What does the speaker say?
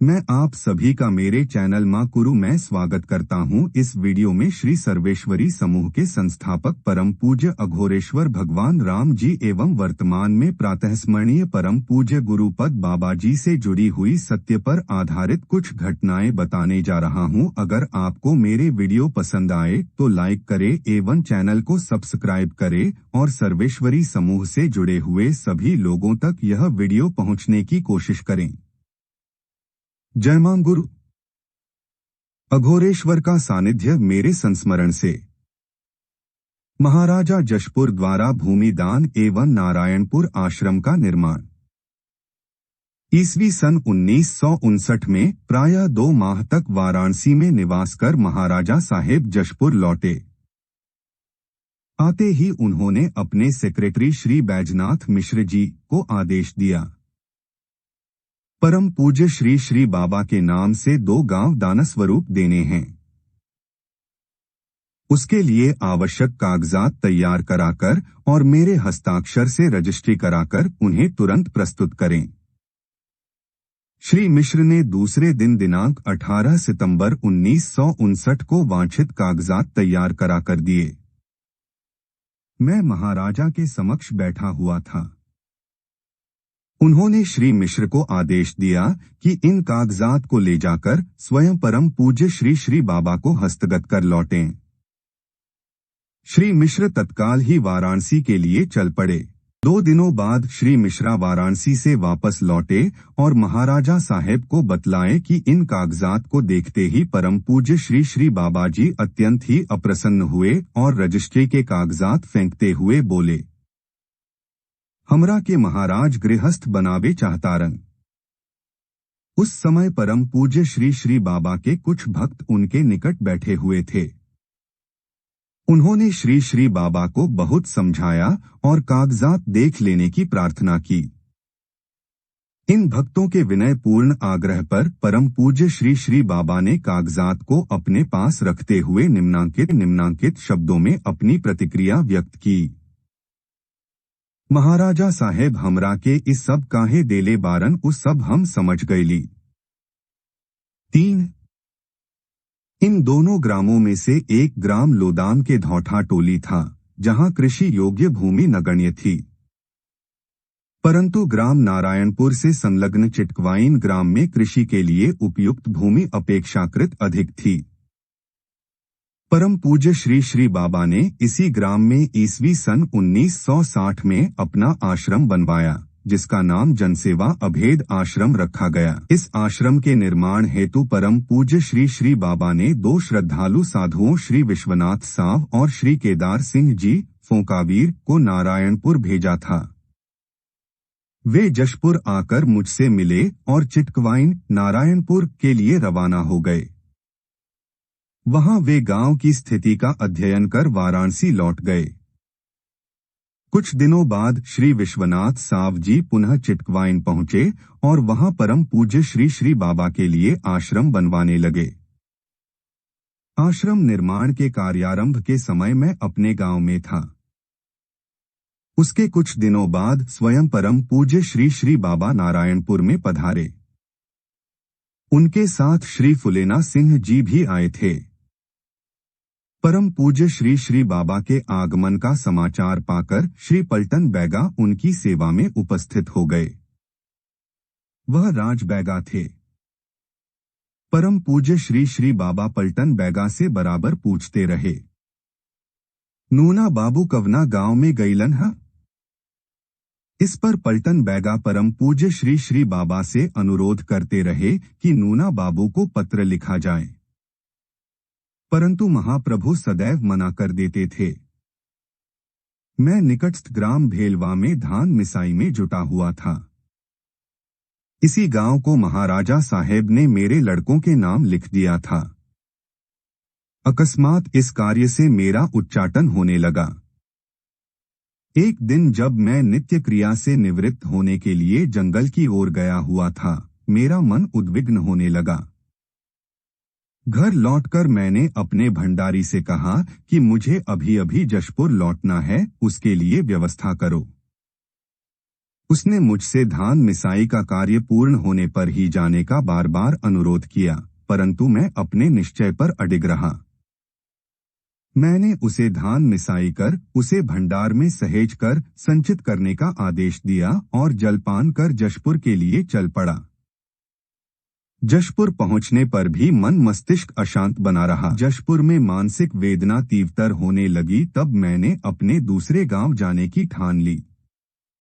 मैं आप सभी का मेरे चैनल मां कुरु में स्वागत करता हूं। इस वीडियो में श्री सर्वेश्वरी समूह के संस्थापक परम पूज्य अघोरेश्वर भगवान राम जी एवं वर्तमान में प्रातःस्मरणीय परम पूज्य गुरुपद बाबा जी से जुड़ी हुई सत्य पर आधारित कुछ घटनाएं बताने जा रहा हूं। अगर आपको मेरे वीडियो पसंद आए तो लाइक करें एवं चैनल को सब्सक्राइब करें और सर्वेश्वरी समूह से जुड़े हुए सभी लोगों तक यह वीडियो पहुंचने की कोशिश करें। जय मां गुरु। अघोरेश्वर का सानिध्य मेरे संस्मरण से। महाराजा जशपुर द्वारा भूमि दान एवं नारायणपुर आश्रम का निर्माण। ईस्वी सन 1959 में प्रायः 2 माह तक वाराणसी में निवास कर महाराजा साहेब जशपुर लौटे। आते ही उन्होंने अपने सेक्रेटरी श्री बैजनाथ मिश्र जी को आदेश दिया, परम पूज्य श्री श्री बाबा के नाम से 2 गांव दान स्वरूप देने हैं। उसके लिए आवश्यक कागजात तैयार कराकर और मेरे हस्ताक्षर से रजिस्ट्री कराकर उन्हें तुरंत प्रस्तुत करें। श्री मिश्र ने दूसरे दिन दिनांक 18 सितंबर 1959 को वांछित कागजात तैयार कराकर दिए। मैं महाराजा के समक्ष बैठा हुआ था। उन्होंने श्री मिश्र को आदेश दिया कि इन कागजात को ले जाकर स्वयं परम पूज्य श्री श्री बाबा को हस्तगत कर लौटें। श्री मिश्र तत्काल ही वाराणसी के लिए चल पड़े। 2 दिनों बाद श्री मिश्रा वाराणसी से वापस लौटे और महाराजा साहेब को बतलाएं कि इन कागजात को देखते ही परम पूज्य श्री श्री बाबा जी अत्यंत ही अप्रसन्न हुए और रजिस्ट्री के कागजात फेंकते हुए बोले, हमरा के महाराज गृहस्थ बनावे चाहतारन। उस समय परम पूज्य श्री श्री बाबा के कुछ भक्त उनके निकट बैठे हुए थे। उन्होंने श्री श्री बाबा को बहुत समझाया और कागजात देख लेने की प्रार्थना की। इन भक्तों के विनयपूर्ण आग्रह पर परम पूज्य श्री श्री बाबा ने कागजात को अपने पास रखते हुए निम्नांकित शब्दों में अपनी प्रतिक्रिया व्यक्त की। महाराजा साहेब हमरा के इस सब काहे देले बारन, उस सब हम समझ गईली। 3 इन दोनों ग्रामों में से एक ग्राम लोदाम के धौठा टोली था, जहां कृषि योग्य भूमि नगण्य थी, परंतु ग्राम नारायणपुर से संलग्न चिटकवाइन ग्राम में कृषि के लिए उपयुक्त भूमि अपेक्षाकृत अधिक थी। परम पूज्य श्री श्री बाबा ने इसी ग्राम में ईस्वी सन 1960 में अपना आश्रम बनवाया, जिसका नाम जनसेवा अभेद आश्रम रखा गया। इस आश्रम के निर्माण हेतु परम पूज्य श्री श्री बाबा ने 2 श्रद्धालु साधुओं श्री विश्वनाथ साव और श्री केदार सिंह जी फोंकावीर को नारायणपुर भेजा था। वे जशपुर आकर मुझसे मिले और चिटकवाइन नारायणपुर के लिए रवाना हो गए। वहां वे गांव की स्थिति का अध्ययन कर वाराणसी लौट गए। कुछ दिनों बाद श्री विश्वनाथ साव जी पुनः चिटकवाइन पहुंचे और वहां परम पूज्य श्री श्री बाबा के लिए आश्रम बनवाने लगे। आश्रम निर्माण के कार्यारंभ के समय मैं अपने गांव में था। उसके कुछ दिनों बाद स्वयं परम पूज्य श्री श्री बाबा नारायणपुर में पधारे। उनके साथ श्री फुलेना सिंह जी भी आए थे। परम पूज्य श्री श्री बाबा के आगमन का समाचार पाकर श्री पलटन बैगा उनकी सेवा में उपस्थित हो गए। वह राज बैगा थे। परम पूज्य श्री श्री बाबा पलटन बैगा से बराबर पूछते रहे, नूना बाबू कवना गांव में गईलन है? इस पर पलटन बैगा परम पूज्य श्री श्री बाबा से अनुरोध करते रहे कि नूना बाबू को पत्र लिखा जाए, परंतु महाप्रभु सदैव मना कर देते थे। मैं निकटस्थ ग्राम भेलवा में धान मिसाई में जुटा हुआ था। इसी गांव को महाराजा साहेब ने मेरे लड़कों के नाम लिख दिया था। अकस्मात इस कार्य से मेरा उच्चाटन होने लगा। एक दिन जब मैं नित्य क्रिया से निवृत्त होने के लिए जंगल की ओर गया हुआ था, मेरा मन उद्विग्न होने लगा। घर लौटकर मैंने अपने भंडारी से कहा कि मुझे अभी अभी जशपुर लौटना है, उसके लिए व्यवस्था करो। उसने मुझसे धान मिसाई का कार्य पूर्ण होने पर ही जाने का बार बार अनुरोध किया, परंतु मैं अपने निश्चय पर अडिग रहा। मैंने उसे धान मिसाई कर उसे भंडार में सहेज कर संचित करने का आदेश दिया और जलपान कर जशपुर के लिए चल पड़ा। जशपुर पहुंचने पर भी मन मस्तिष्क अशांत बना रहा। जशपुर में मानसिक वेदना तीव्रतर होने लगी, तब मैंने अपने दूसरे गांव जाने की ठान ली।